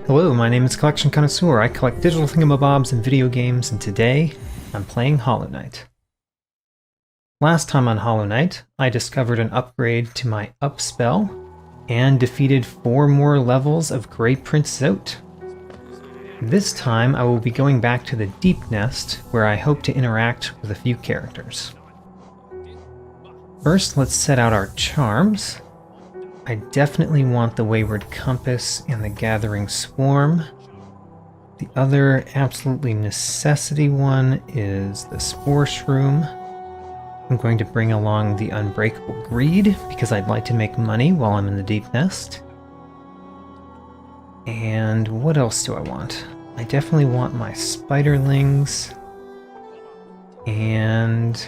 Hello, my name is Collection Connoisseur. I collect digital thingamabobs and video games, and today I'm playing Hollow Knight. Last time on Hollow Knight, I discovered an upgrade to my up spell and defeated 4 more levels of Grey Prince Zote. This time I will be going back to the Deepnest, where I hope to interact with a few characters. First, let's set out our charms. I definitely want the Wayward Compass and the Gathering Swarm. The other absolutely necessity one is the Spore Shroom. I'm going to bring along the Unbreakable Greed, because I'd like to make money while I'm in the Deepnest. And what else do I want? I definitely want my Spiderlings. And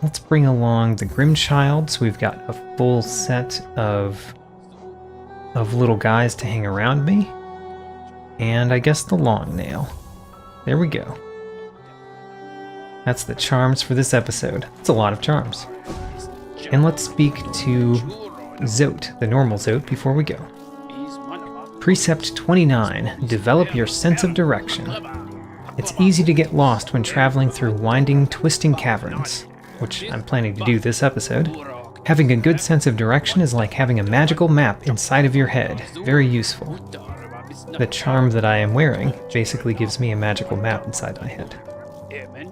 let's bring along the Grimchild, so we've got a full set of little guys to hang around me. And I guess the Long Nail. There we go. That's the charms for this episode. It's a lot of charms. And let's speak to Zote, the normal Zote, before we go. Precept 29. Develop your sense of direction. It's easy to get lost when traveling through winding, twisting caverns, which I'm planning to do this episode. Having a good sense of direction is like having a magical map inside of your head. Very useful. The charm that I am wearing basically gives me a magical map inside my head.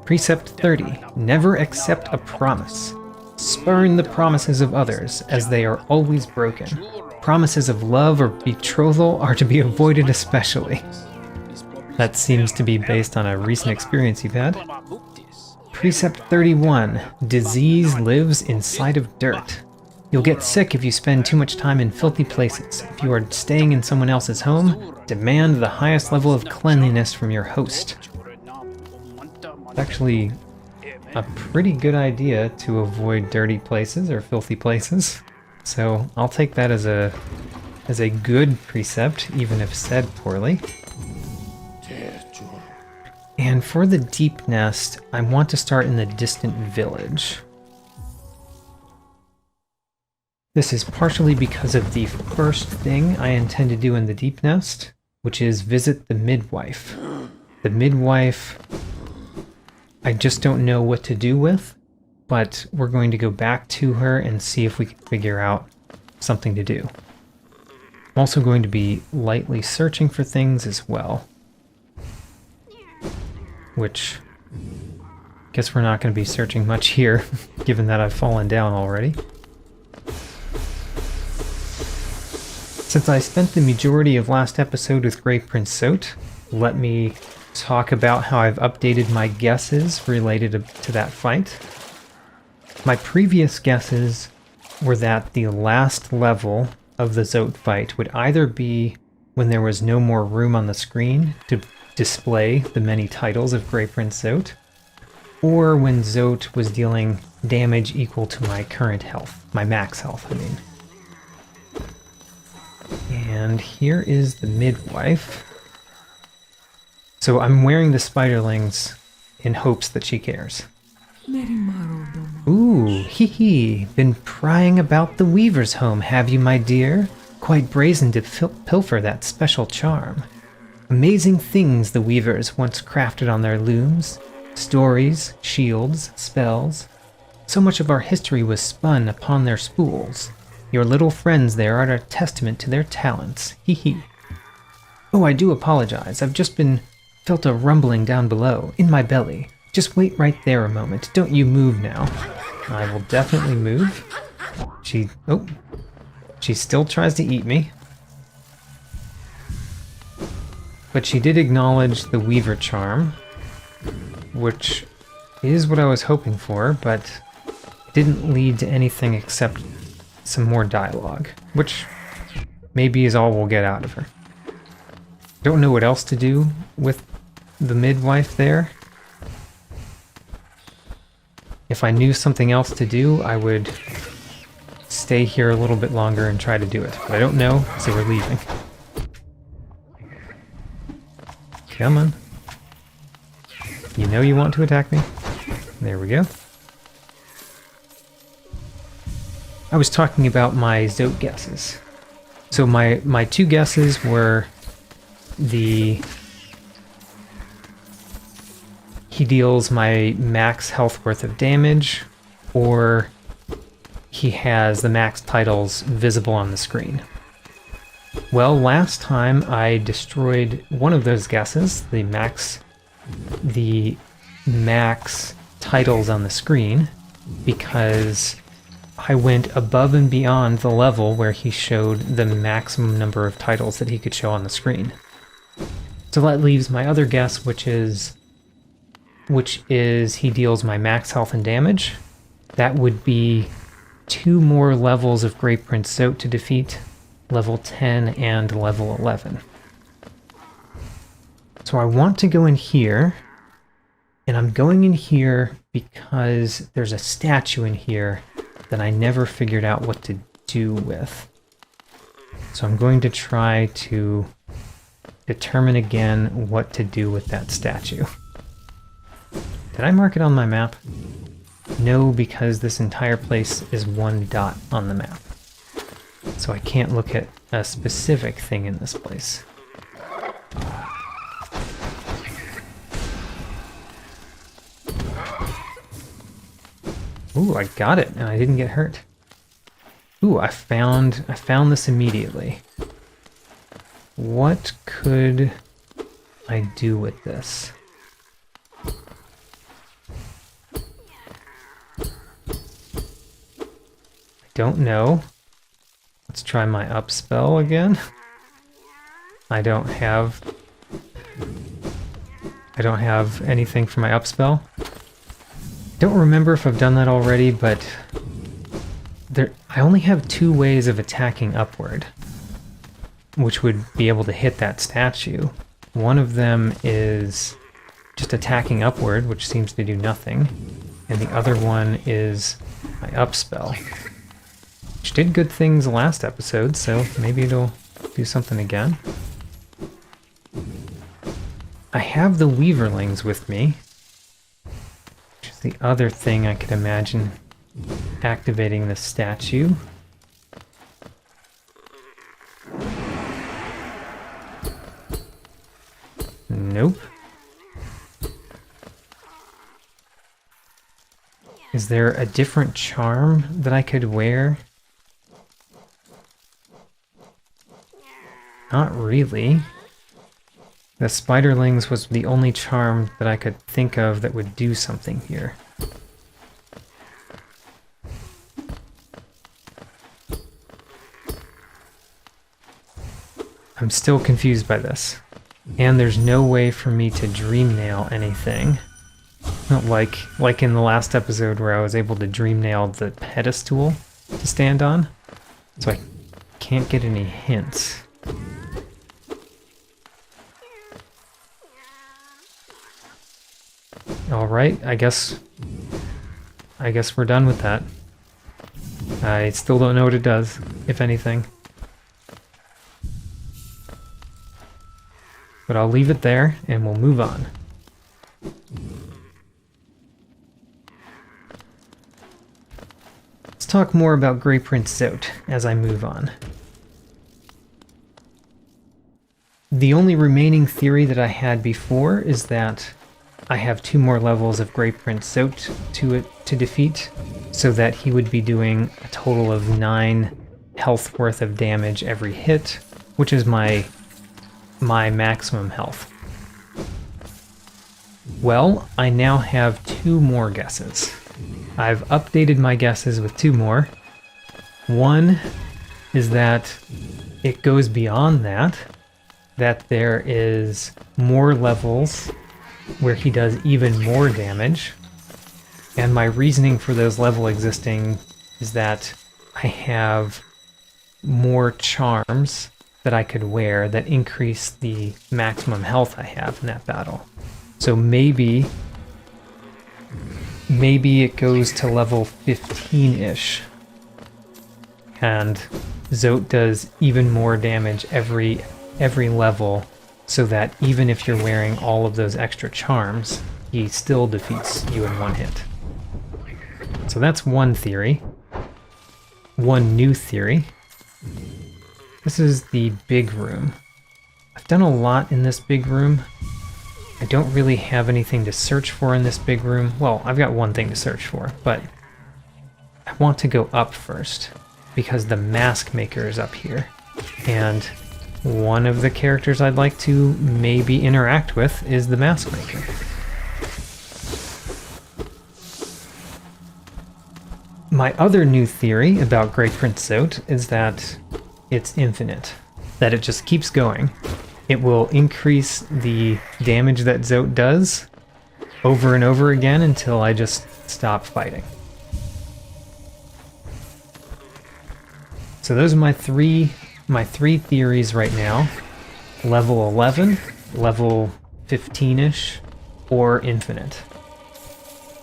Precept 30. Never accept a promise. Spurn the promises of others, as they are always broken. Promises of love or betrothal are to be avoided especially. That seems to be based on a recent experience you've had. Precept 31. Disease lives inside of dirt. You'll get sick if you spend too much time in filthy places. If you are staying in someone else's home, demand the highest level of cleanliness from your host. It's actually a pretty good idea to avoid dirty places or filthy places. So I'll take that as a good precept, even if said poorly. And for the Deepnest, I want to start in the distant village. This is partially because of the first thing I intend to do in the Deepnest, which is visit the midwife. The midwife, I just don't know what to do with, but we're going to go back to her and see if we can figure out something to do. I'm also going to be lightly searching for things as well, which I guess we're not going to be searching much here, given that I've fallen down already. Since I spent the majority of last episode with Grey Prince Zote, let me talk about how I've updated my guesses related to that fight. My previous guesses were that the last level of the Zote fight would either be when there was no more room on the screen to display the many titles of Grey Prince Zote, or when Zote was dealing damage equal to my current health, my max health, I mean. And here is the midwife. So I'm wearing the Spiderlings in hopes that she cares. Ooh, hee hee, been prying about the Weaver's home, have you, my dear? Quite brazen to pilfer that special charm. Amazing things the Weavers once crafted on their looms. Stories, shields, spells. So much of our history was spun upon their spools. Your little friends there are a testament to their talents. Hee hee. Oh, I do apologize. I've just felt a rumbling down below, in my belly. Just wait right there a moment. Don't you move now. I will definitely move. She still tries to eat me. But she did acknowledge the Weaver charm, which is what I was hoping for, but it didn't lead to anything except some more dialogue, which maybe is all we'll get out of her. Don't know what else to do with the midwife there. If I knew something else to do, I would stay here a little bit longer and try to do it. But I don't know, so we're leaving. Come on. You know you want to attack me. There we go. I was talking about my Zote guesses. So my two guesses were he deals my max health worth of damage, or he has the max titles visible on the screen. Well, last time I destroyed one of those guesses, the max titles on the screen, because I went above and beyond the level where he showed the maximum number of titles that he could show on the screen. So that leaves my other guess, which is he deals my max health and damage. That would be 2 more levels of Great Prince Zote to defeat, level 10 and level 11. So I want to go in here, and I'm going in here because there's a statue in here that I never figured out what to do with. So I'm going to try to determine again what to do with that statue. Did I mark it on my map? No, because this entire place is 1 dot on the map. So I can't look at a specific thing in this place. Ooh, I got it, and I didn't get hurt. Ooh, I found this immediately. What could I do with this? I don't know. Let's try my up spell again. I don't have anything for my up spell. Don't remember if I've done that already, but I only have 2 ways of attacking upward, which would be able to hit that statue. One of them is just attacking upward, which seems to do nothing, and the other one is my up spell, which did good things last episode, so maybe it'll do something again. I have the Weaverlings with me, which is the other thing I could imagine activating the statue. Nope. Is there a different charm that I could wear? Not really. The Spiderlings was the only charm that I could think of that would do something here. I'm still confused by this. And there's no way for me to dream nail anything. Not like in the last episode where I was able to dream nail the pedestal to stand on. So I can't get any hints. Alright, I guess we're done with that. I still don't know what it does, if anything. But I'll leave it there, and we'll move on. Let's talk more about Great Prince Zote as I move on. The only remaining theory that I had before is that I have 2 more levels of Great Prince Zote to defeat, so that he would be doing a total of 9 health worth of damage every hit, which is my maximum health. Well, I now have 2 more guesses. I've updated my guesses with 2 more. One is that it goes beyond that there is more levels where he does even more damage. And my reasoning for those level existing is that I have more charms that I could wear that increase the maximum health I have in that battle. So maybe it goes to level 15-ish, and Zote does even more damage every level, so that even if you're wearing all of those extra charms, he still defeats you in 1 hit. So that's one theory. One new theory. This is the big room. I've done a lot in this big room. I don't really have anything to search for in this big room. Well, I've got one thing to search for, but I want to go up first because the mask maker is up here. And one of the characters I'd like to maybe interact with is the mask maker. My other new theory about Great Prince Zote is that it's infinite, that it just keeps going. It will increase the damage that Zote does over and over again until I just stop fighting. So those are my three theories right now. Level 11, level 15-ish, or infinite.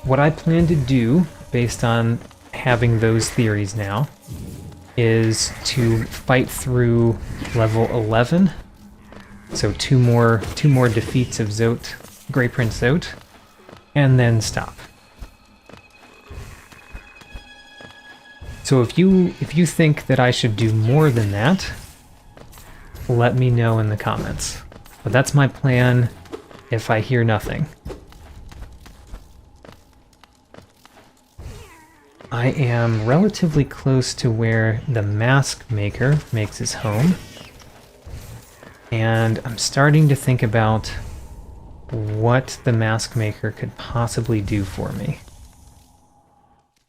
What I plan to do, based on having those theories now, is to fight through level 11. So two more defeats of Zote, Great Prince Zote, and then stop. So if you think that I should do more than that, let me know in the comments. But that's my plan if I hear nothing. I am relatively close to where the mask maker makes his home. And I'm starting to think about what the mask maker could possibly do for me.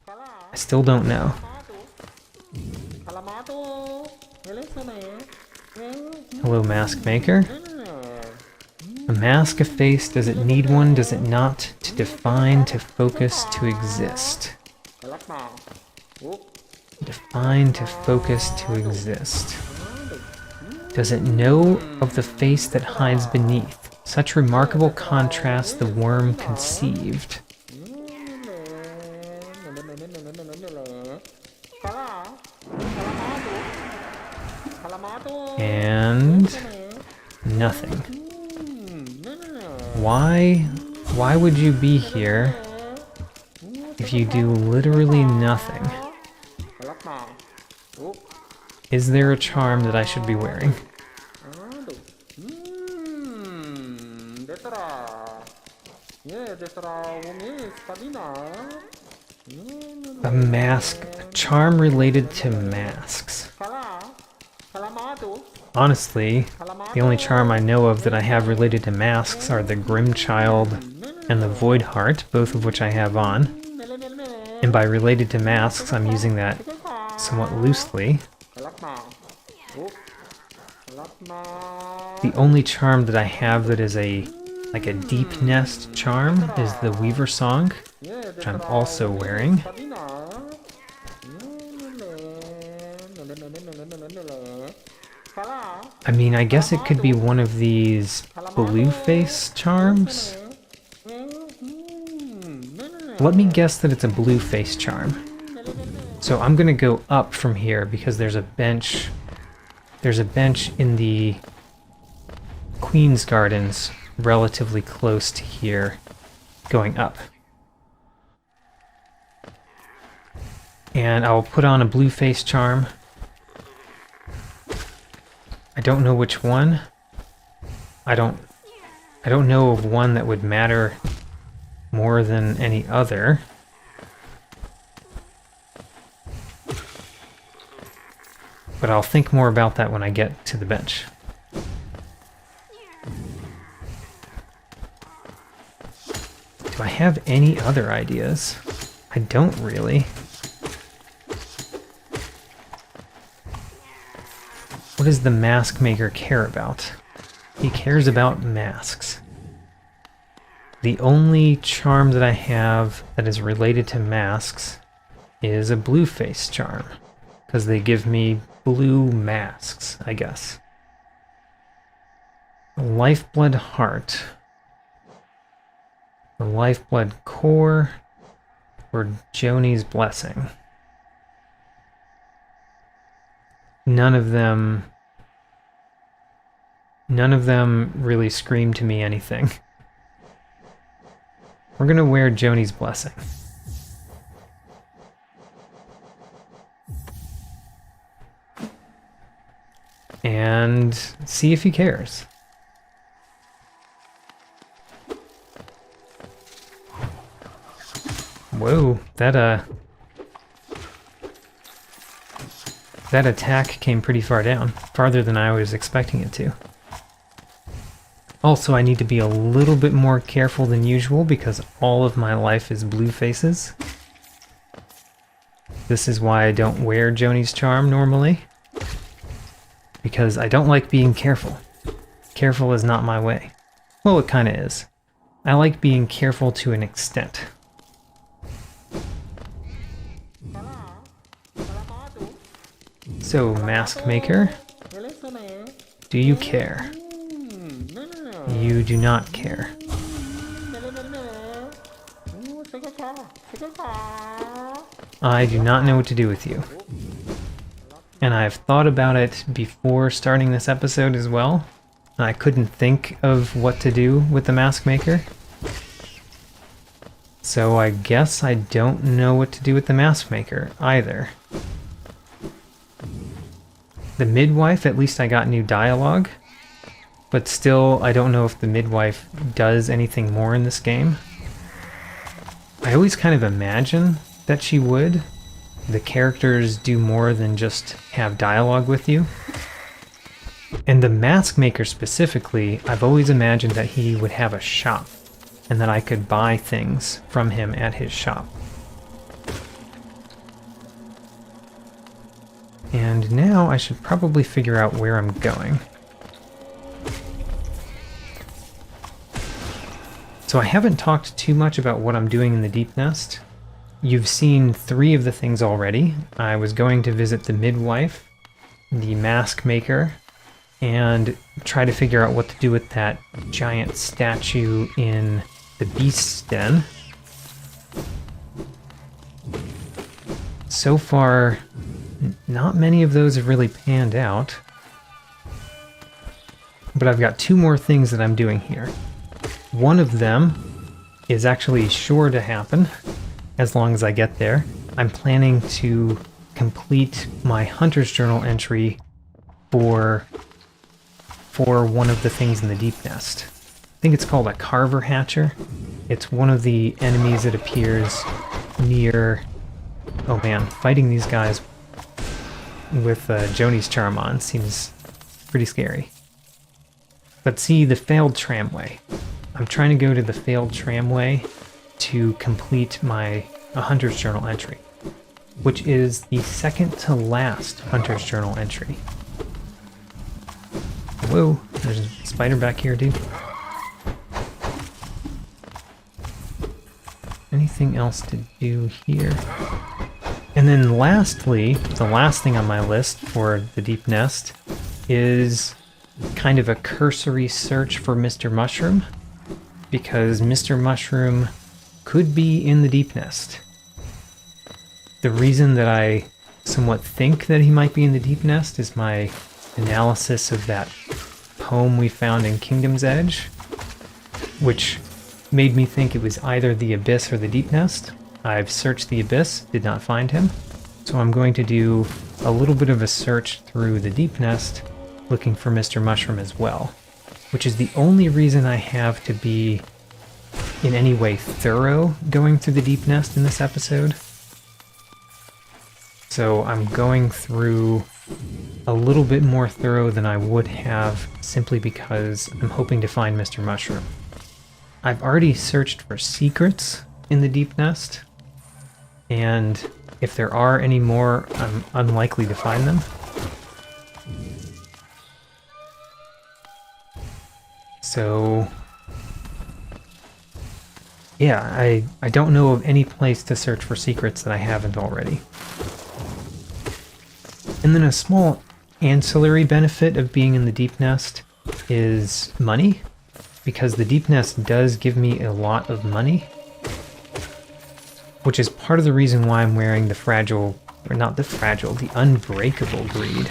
I still don't know. Hello, mask maker. A mask, a face, does it need one, does it not? To define, to focus, to exist. Define, to focus, to exist. Does it know of the face that hides beneath? Such remarkable contrast the worm conceived. And nothing. Why would you be here if you do literally nothing? Is there a charm that I should be wearing? A mask, a charm related to masks. Honestly, the only charm I know of that I have related to masks are the Grim Child and the Void Heart, both of which I have on. And by related to masks, I'm using that somewhat loosely. The only charm that I have that is like a Deepnest charm is the Weaver Song, which I'm also wearing. I mean, I guess it could be one of these blue face charms. Let me guess that it's a blue face charm. So I'm gonna go up from here because there's a bench. There's a bench in the Queen's Gardens relatively close to here, going up. And I'll put on a blue face charm. I don't know which one. I don't know of one that would matter more than any other. But I'll think more about that when I get to the bench. Do I have any other ideas? I don't really. What does the mask maker care about? He cares about masks. The only charm that I have that is related to masks is a blue face charm, because they give me blue masks, I guess. The Lifeblood Heart. The Lifeblood Core, or Joni's Blessing. None of them really scream to me anything. We're gonna wear Joni's Blessing. and see if he cares. Whoa, that attack came pretty far down, farther than I was expecting it to. Also, I need to be a little bit more careful than usual because all of my life is blue faces. This is why I don't wear Joni's charm normally, because I don't like being careful. Careful is not my way. Well, it kind of is. I like being careful to an extent. So, Mask Maker, do you care? You do not care. I do not know what to do with you. And I've thought about it before starting this episode as well. I couldn't think of what to do with the Mask Maker. So I guess I don't know what to do with the Mask Maker either. The Midwife, at least I got new dialogue. But still, I don't know if the Midwife does anything more in this game. I always kind of imagine that she would. The characters do more than just have dialogue with you. And the Mask Maker specifically, I've always imagined that he would have a shop, and that I could buy things from him at his shop. And now I should probably figure out where I'm going. So I haven't talked too much about what I'm doing in the Deepnest. You've seen 3 of the things already. I was going to visit the Midwife, the Mask Maker, and try to figure out what to do with that giant statue in the Beast's Den. So far, not many of those have really panned out. But I've got 2 more things that I'm doing here. One of them is actually sure to happen, as long as I get there. I'm planning to complete my Hunter's Journal entry for one of the things in the Deepnest. I think it's called a Carver Hatcher. It's one of the enemies that appears near... Oh man, fighting these guys with Joni's charm on seems pretty scary. But see, the failed tramway. I'm trying to go to the failed tramway to complete my Hunter's Journal entry, which is the second to last Hunter's Journal entry. Whoa, there's a spider back here, dude. Anything else to do here? And then lastly, the last thing on my list for the Deepnest is kind of a cursory search for Mr. Mushroom, because Mr. Mushroom could be in the Deepnest. The reason that I somewhat think that he might be in the Deepnest is my analysis of that poem we found in Kingdom's Edge, which made me think it was either the Abyss or the Deepnest. I've searched the Abyss, did not find him, so I'm going to do a little bit of a search through the Deepnest looking for Mr. Mushroom as well, which is the only reason I have to be in any way thorough going through the Deepnest in this episode. So I'm going through a little bit more thorough than I would have simply because I'm hoping to find Mr. Mushroom. I've already searched for secrets in the Deepnest, and if there are any more, I'm unlikely to find them. So, yeah, I don't know of any place to search for secrets that I haven't already. And then a small ancillary benefit of being in the Deepnest is money, because the Deepnest does give me a lot of money, which is part of the reason why I'm wearing the the Unbreakable Greed,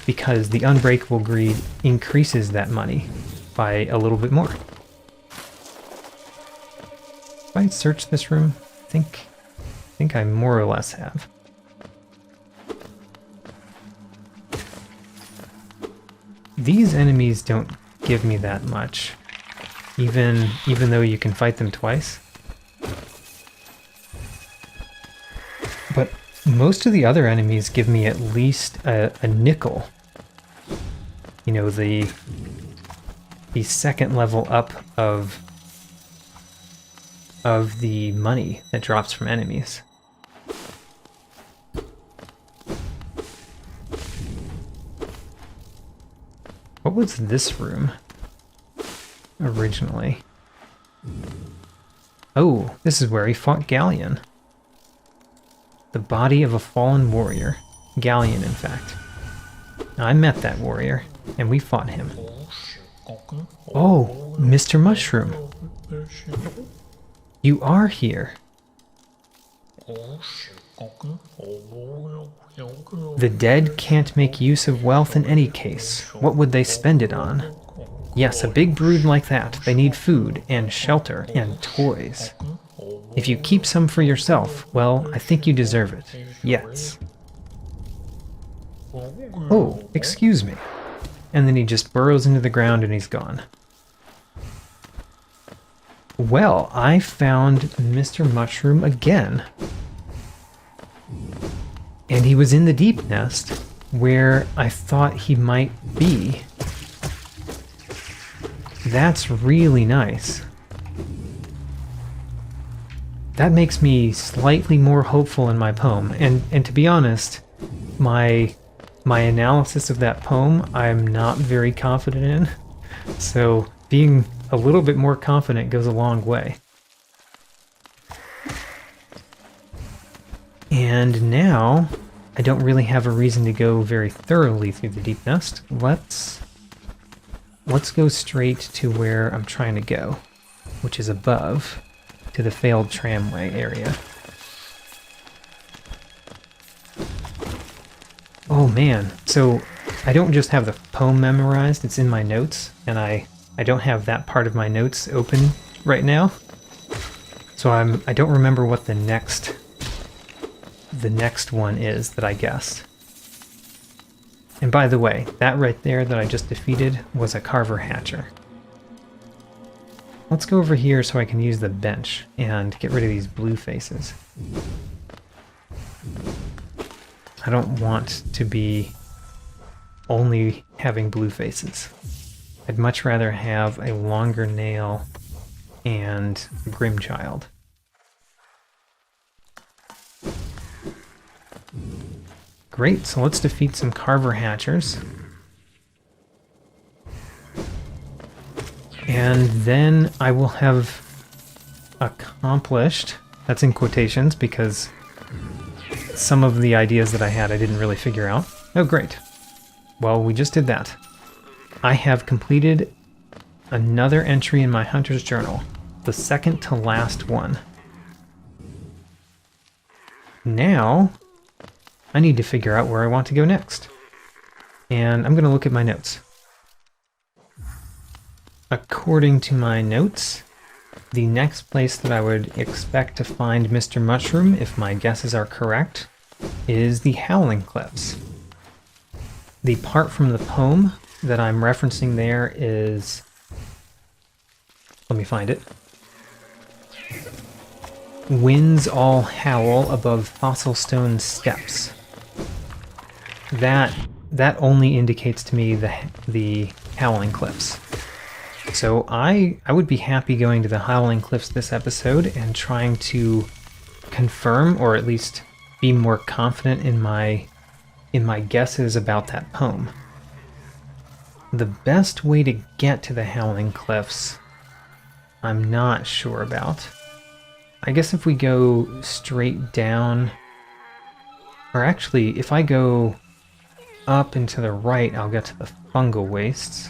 because the Unbreakable Greed increases that money by a little bit more. Have I searched this room? I think I more or less have. these enemies don't give me that much, even though you can fight them twice. But most of the other enemies give me at least a nickel. You know, the second level up of the money that drops from enemies. What was this room originally? Oh, this is where he fought Galleon. The body of a fallen warrior. Galleon, in fact. I met that warrior, and we fought him. Oh, Mr. Mushroom. You are here. The dead can't make use of wealth in any case. What would they spend it on? Yes, a big brood like that. They need food and shelter and toys. If you keep some for yourself, well, I think you deserve it. Yes. Oh, excuse me. And then he just burrows into the ground and he's gone. Well, I found Mr. Mushroom again. And he was in the Deepnest, where I thought he might be. That's really nice. That makes me slightly more hopeful in my poem. And to be honest, my analysis of that poem, I'm not very confident in. So being a little bit more confident goes a long way. And now, I don't really have a reason to go very thoroughly through the Deepnest. Let's go straight to where I'm trying to go, which is above, to the failed tramway area. Oh man, so I don't just have the poem memorized, it's in my notes, and I don't have that part of my notes open right now. So I don't remember what the next one is that I guessed. And by the way, that right there that I just defeated was a Carver Hatcher. Let's go over here so I can use the bench and get rid of these blue faces. I don't want to be only having blue faces. I'd much rather have a longer nail and Grimchild. Great, so let's defeat some Carver Hatchers. And then I will have accomplished, that's in quotations because some of the ideas that I had I didn't really figure out. Oh great. Well, we just did that. I have completed another entry in my Hunter's Journal, the second to last one. Now, I need to figure out where I want to go next. And I'm going to look at my notes. According to my notes, the next place that I would expect to find Mr. Mushroom, if my guesses are correct, is the Howling Cliffs. The part from the poem that I'm referencing there is... Let me find it. Winds all howl above fossil stone steps. That only indicates to me the Howling Cliffs. So I would be happy going to the Howling Cliffs this episode and trying to confirm, or at least be more confident in my guesses about that poem. The best way to get to the Howling Cliffs, I'm not sure about. I guess if we go straight down, or actually, if I go up and to the right, I'll get to the fungal wastes.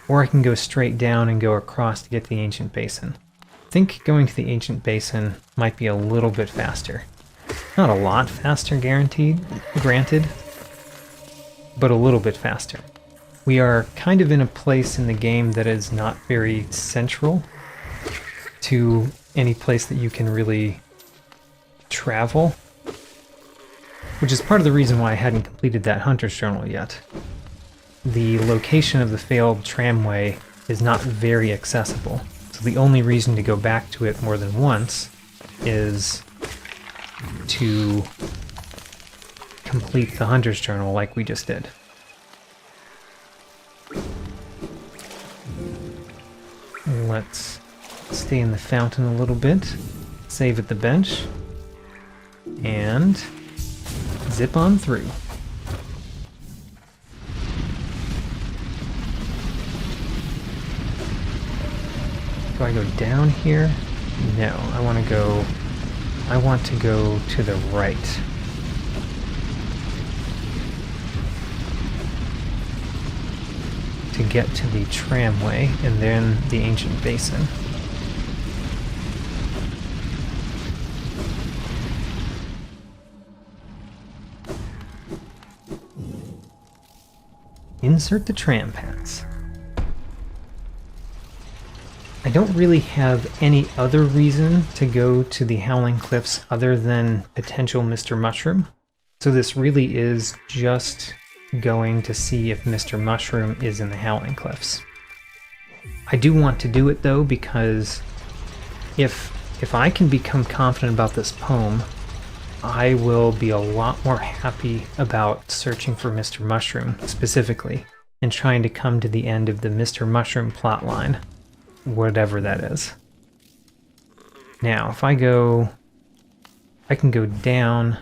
Or I can go straight down and go across to get to the Ancient Basin. I think going to the Ancient Basin might be a little bit faster. Not a lot faster, granted, but a little bit faster. We are kind of in a place in the game that is not very central to any place that you can really travel. which is part of the reason why I hadn't completed that Hunter's Journal yet. The location of the failed tramway is not very accessible, so the only reason to go back to it more than once is to complete the Hunter's Journal like we just did. Let's stay in the fountain a little bit, save at the bench, and zip on through. Do I go down here? No, I want to go to the right. To get to the tramway and then the ancient basin. Insert the tram paths. I don't really have any other reason to go to the Howling Cliffs other than potential Mr. Mushroom. So this really is just going to see if Mr. Mushroom is in the Howling Cliffs. I do want to do it though, because if I can become confident about this poem, I will be a lot more happy about searching for Mr. Mushroom specifically and trying to come to the end of the Mr. Mushroom plotline, whatever that is. Now, if I can go down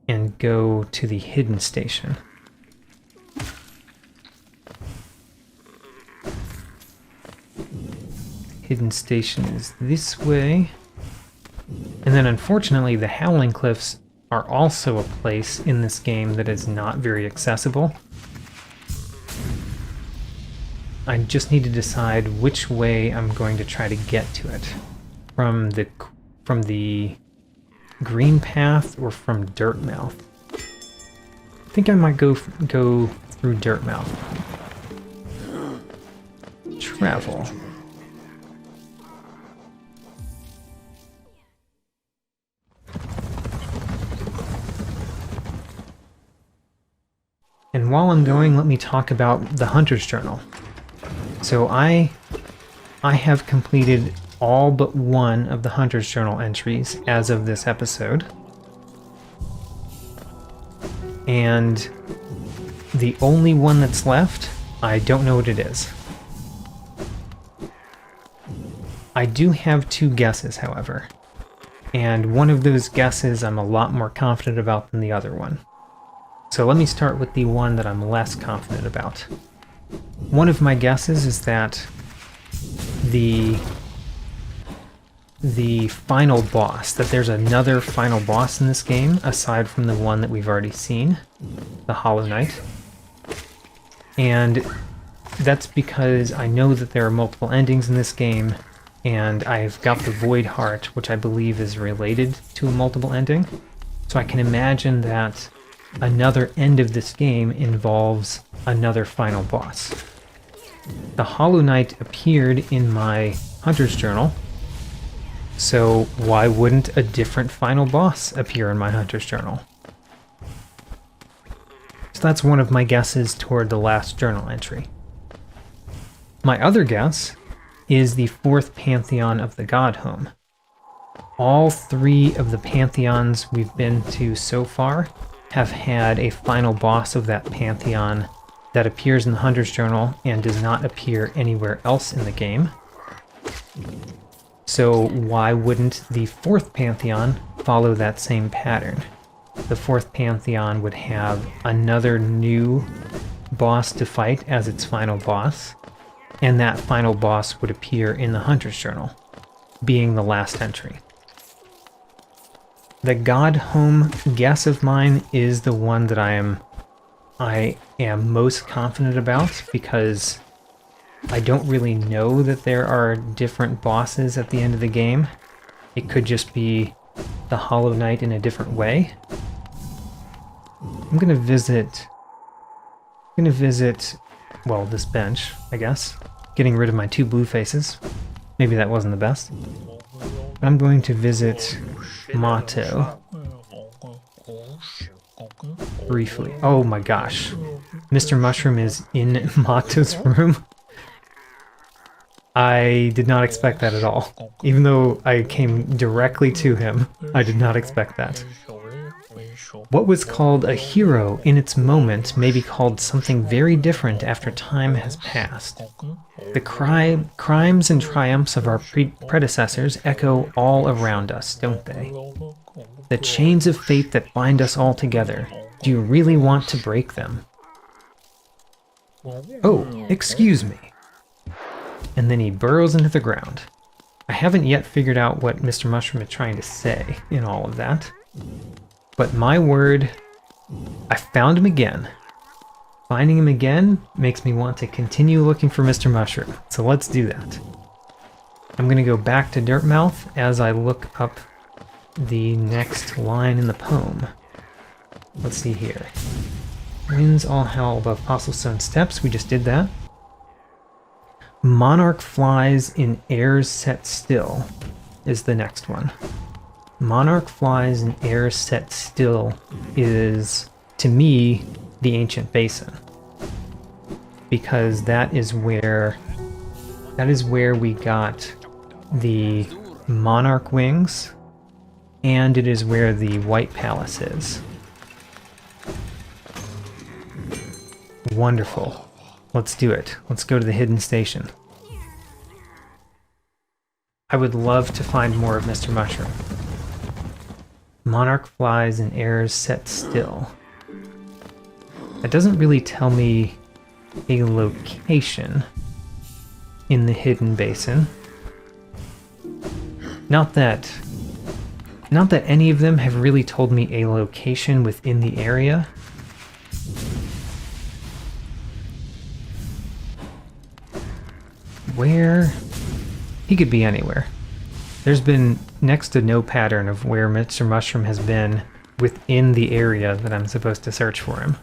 and go to the hidden station. Hidden station is this way. And then unfortunately the Howling Cliffs are also a place in this game that is not very accessible. I just need to decide which way I'm going to try to get to it. From the green path or from Dirtmouth. I think I might go through Dirtmouth. Travel. And while I'm going, let me talk about the Hunter's Journal. So I have completed all but one of the Hunter's Journal entries as of this episode. And the only one that's left, I don't know what it is. I do have two guesses, however. And one of those guesses I'm a lot more confident about than the other one. So let me start with the one that I'm less confident about. One of my guesses is that the final boss, that there's another final boss in this game aside from the one that we've already seen, the Hollow Knight. And that's because I know that there are multiple endings in this game, and I've got the Void Heart, which I believe is related to a multiple ending. So I can imagine that another end of this game involves another final boss. The Hollow Knight appeared in my Hunter's Journal, so why wouldn't a different final boss appear in my Hunter's Journal? So that's one of my guesses toward the last journal entry. My other guess is the fourth pantheon of the God Home. All three of the pantheons we've been to so far have had a final boss of that pantheon that appears in the Hunter's Journal and does not appear anywhere else in the game. So why wouldn't the fourth pantheon follow that same pattern? The fourth pantheon would have another new boss to fight as its final boss, and that final boss would appear in the Hunter's Journal, being the last entry. The God Home guess of mine is the one that I am most confident about, because I don't really know that there are different bosses at the end of the game. It could just be the Hollow Knight in a different way. I'm gonna visit, well, this bench, I guess. Getting rid of my two blue faces. Maybe that wasn't the best. But I'm going to visit Motto. briefly. Oh my gosh. Mr. Mushroom is in Mato's room. I did not expect that at all. Even though I came directly to him, I did not expect that. What was called a hero in its moment may be called something very different after time has passed. The crimes and triumphs of our predecessors echo all around us, don't they? The chains of fate that bind us all together. Do you really want to break them? Oh, excuse me. And then he burrows into the ground. I haven't yet figured out what Mr. Mushroom is trying to say in all of that. But my word, I found him again. Finding him again makes me want to continue looking for Mr. Mushroom. So let's do that. I'm going to go back to Dirtmouth as I look up the next line in the poem. Let's see here. Winds all howl above Fossilstone Steps. We just did that. Monarch flies in airs set still is the next one. Monarch flies in airs set still is, to me, the ancient basin. Because that is where we got the monarch wings, and it is where the White Palace is. Wonderful. Let's do it. Let's go to the hidden station. I would love to find more of Mr. Mushroom. Monarch flies in airs set still. That doesn't really tell me a location in the hidden basin. Not that any of them have really told me a location within the area. Where? He could be anywhere. There's been next to no pattern of where Mr. Mushroom has been within the area that I'm supposed to search for him.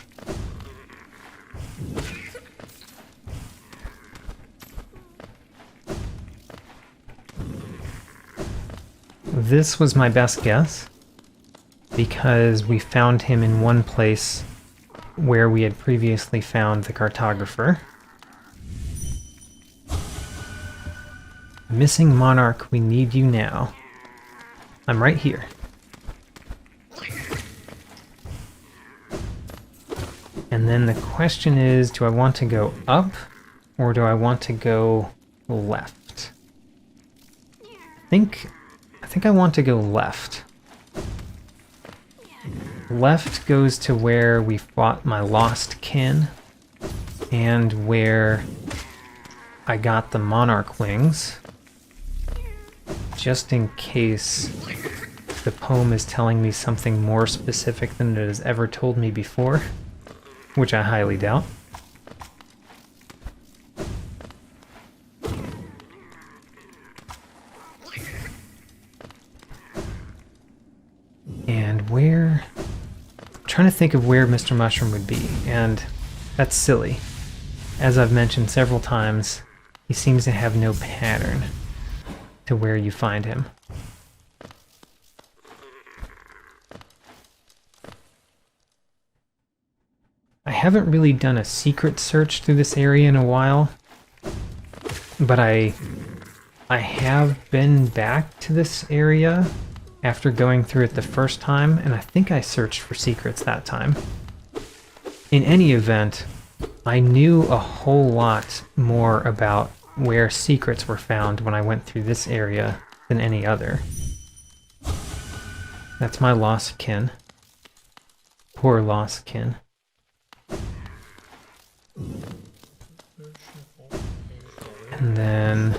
This was my best guess, because we found him in one place where we had previously found the cartographer. Missing Monarch, we need you now. I'm right here. And then the question is, do I want to go up or do I want to go left? I think I want to go left. Left goes to where we fought my lost kin and where I got the monarch wings. Just in case the poem is telling me something more specific than it has ever told me before, which I highly doubt. And where... I'm trying to think of where Mr. Mushroom would be, and that's silly. As I've mentioned several times, he seems to have no pattern to where you find him. I haven't really done a secret search through this area in a while, but I have been back to this area after going through it the first time, and I think I searched for secrets that time. In any event, I knew a whole lot more about where secrets were found when I went through this area than any other. That's my lost kin. Poor lost kin. And then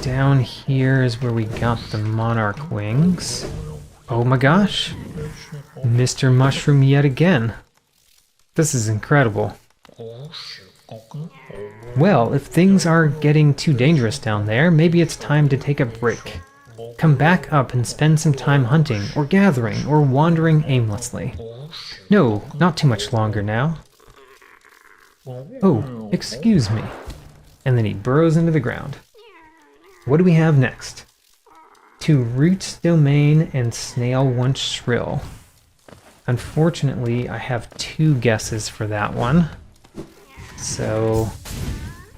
down here is where we got the monarch wings. Oh my gosh! Mr. Mushroom yet again. This is incredible. Well, if things are getting too dangerous down there, maybe it's time to take a break. Come back up and spend some time hunting, or gathering, or wandering aimlessly. No, not too much longer now. Oh, excuse me. And then he burrows into the ground. What do we have next? To Root's Domain and Snail Once Shrill. Unfortunately, I have 2 guesses for that one, so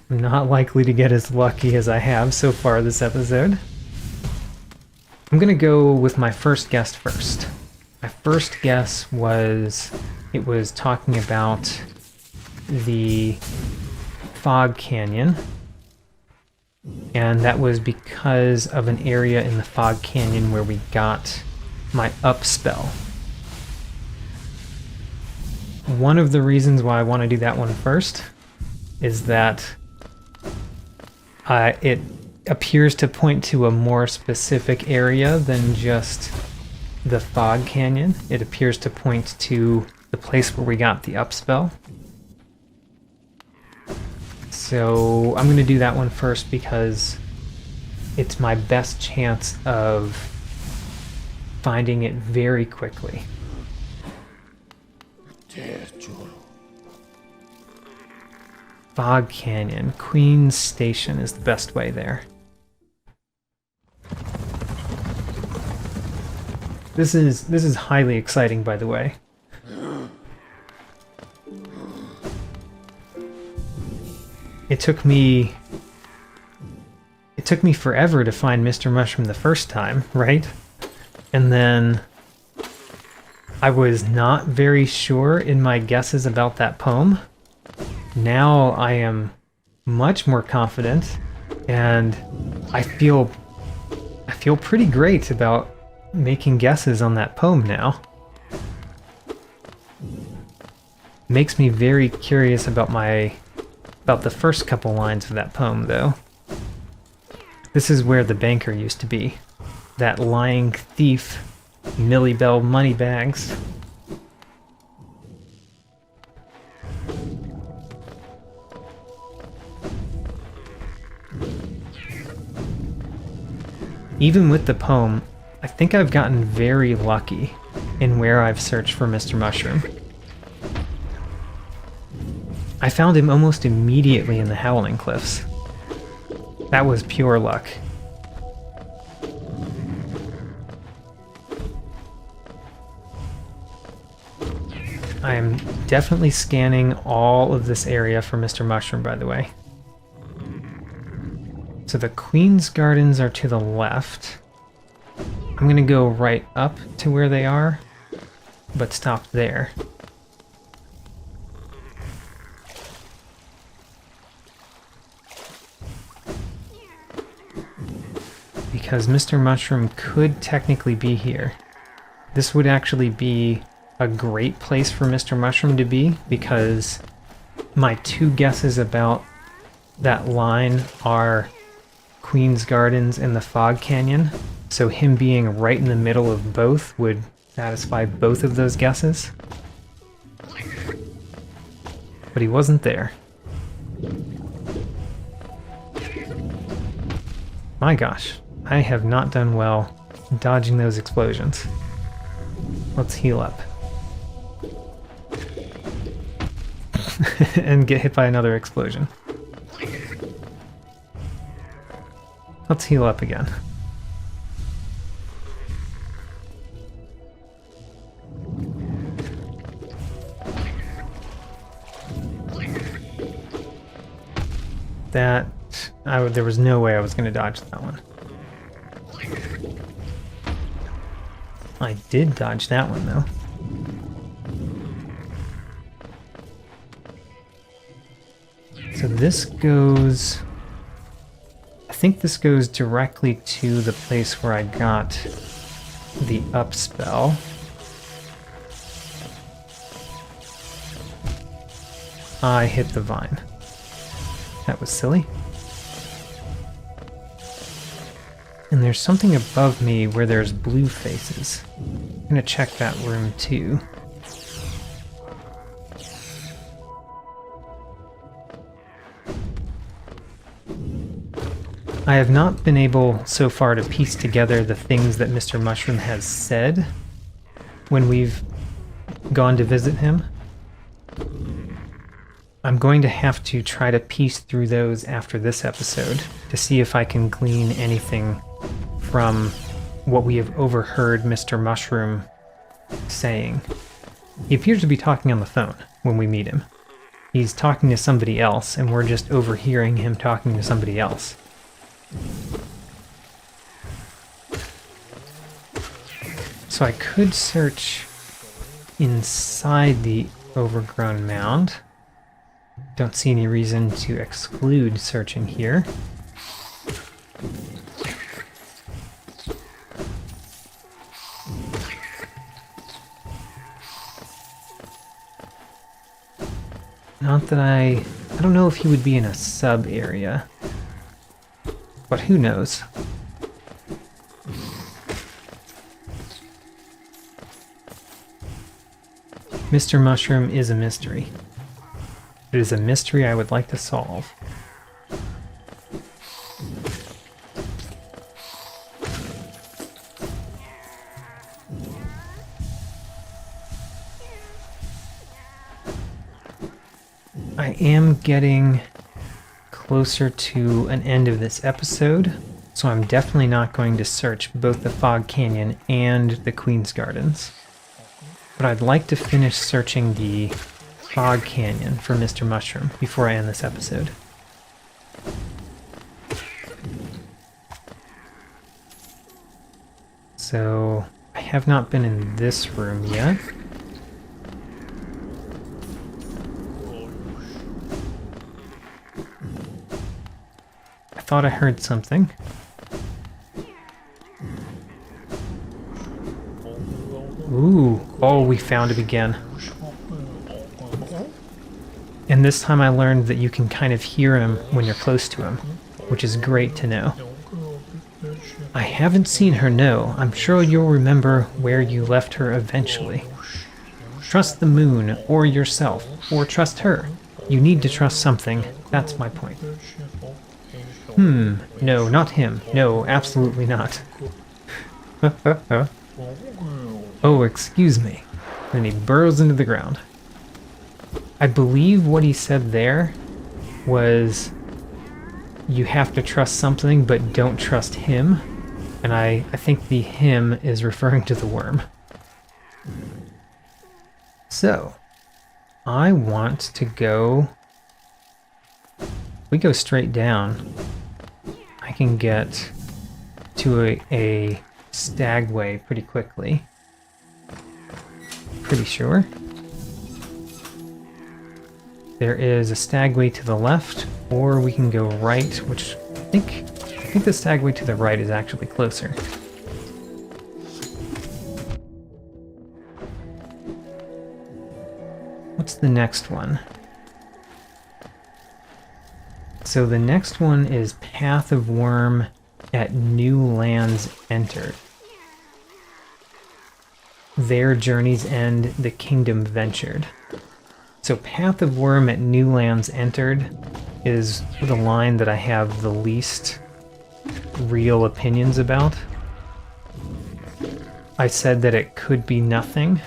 I'm not likely to get as lucky as I have so far this episode. I'm gonna go with my first guess first. My first guess was it was talking about the Fog Canyon, and that was because of an area in the Fog Canyon where we got my up spell. One of the reasons why I want to do that one first is that it appears to point to a more specific area than just the Fog Canyon. It appears to point to the place where we got the up spell. So I'm going to do that one first because it's my best chance of finding it very quickly. Fog Canyon. Queen's Station is the best way there. This is highly exciting, by the way. It took me forever to find Mr. Mushroom the first time, right? And then I was not very sure in my guesses about that poem. Now I am much more confident, and I feel pretty great about making guesses on that poem now. Makes me very curious about the first couple lines of that poem, though. This is where the banker used to be. That lying thief, Millibell Moneybags. Even with the poem, I think I've gotten very lucky in where I've searched for Mr. Mushroom. I found him almost immediately in the Howling Cliffs. That was pure luck. I am definitely scanning all of this area for Mr. Mushroom, by the way. So the Queen's Gardens are to the left. I'm gonna go right up to where they are, but stop there. Because Mr. Mushroom could technically be here. This would actually be a great place for Mr. Mushroom to be, because my 2 guesses about that line are Queen's Gardens and the Fog Canyon, so him being right in the middle of both would satisfy both of those guesses. But he wasn't there. My gosh, I have not done well dodging those explosions. Let's heal up. And get hit by another explosion. Let's heal up again. There was no way I was going to dodge that one. I did dodge that one, though. So this goes... I think this goes directly to the place where I got the up spell. I hit the vine. That was silly. And there's something above me where there's blue faces. I'm gonna check that room too. I have not been able so far to piece together the things that Mr. Mushroom has said when we've gone to visit him. I'm going to have to try to piece through those after this episode to see if I can glean anything from what we have overheard Mr. Mushroom saying. He appears to be talking on the phone when we meet him. He's talking to somebody else, and we're just overhearing him talking to somebody else. So I could search inside the Overgrown Mound. Don't see any reason to exclude searching here. Not that I don't know if he would be in a sub area, but who knows? Mr. Mushroom is a mystery. It is a mystery I would like to solve. I am getting closer to an end of this episode, so I'm definitely not going to search both the Fog Canyon and the Queen's Gardens. But I'd like to finish searching the Fog Canyon for Mr. Mushroom before I end this episode. So, I have not been in this room yet. I thought I heard something. Ooh, oh, we found it again. And this time I learned that you can kind of hear him when you're close to him, which is great to know. I haven't seen her, no. I'm sure you'll remember where you left her eventually. Trust the moon, or yourself, or trust her. You need to trust something, that's my point. No, not him. No, absolutely not. Oh, excuse me. Then he burrows into the ground. I believe what he said there was you have to trust something, but don't trust him. And I think the him is referring to the worm. So, I want to go... we go straight down. I can get to a stagway pretty quickly. Pretty sure. There is a stagway to the left, or we can go right, which I think the stagway to the right is actually closer. What's the next one? So the next one is Path of Worm at New Lands Entered. Their journey's end, the kingdom ventured. So Path of Worm at New Lands Entered is the line that I have the least real opinions about. I said that it could be nothing,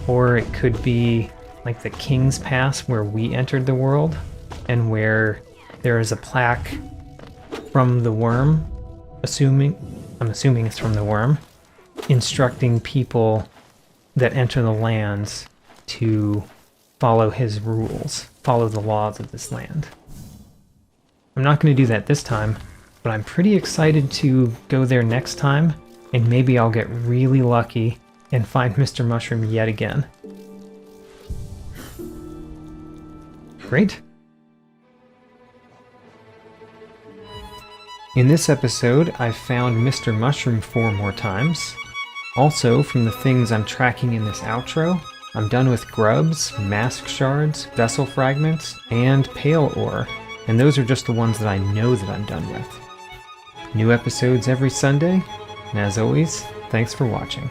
or it could be like the King's Pass where we entered the world, and where there is a plaque from the worm, I'm assuming it's from the worm, instructing people that enter the lands to follow his rules, follow the laws of this land. I'm not going to do that this time, but I'm pretty excited to go there next time, and maybe I'll get really lucky and find Mr. Mushroom yet again. Great. In this episode, I've found Mr. Mushroom 4 more times. Also, from the things I'm tracking in this outro, I'm done with grubs, mask shards, vessel fragments, and pale ore, and those are just the ones that I know that I'm done with. New episodes every Sunday, and as always, thanks for watching.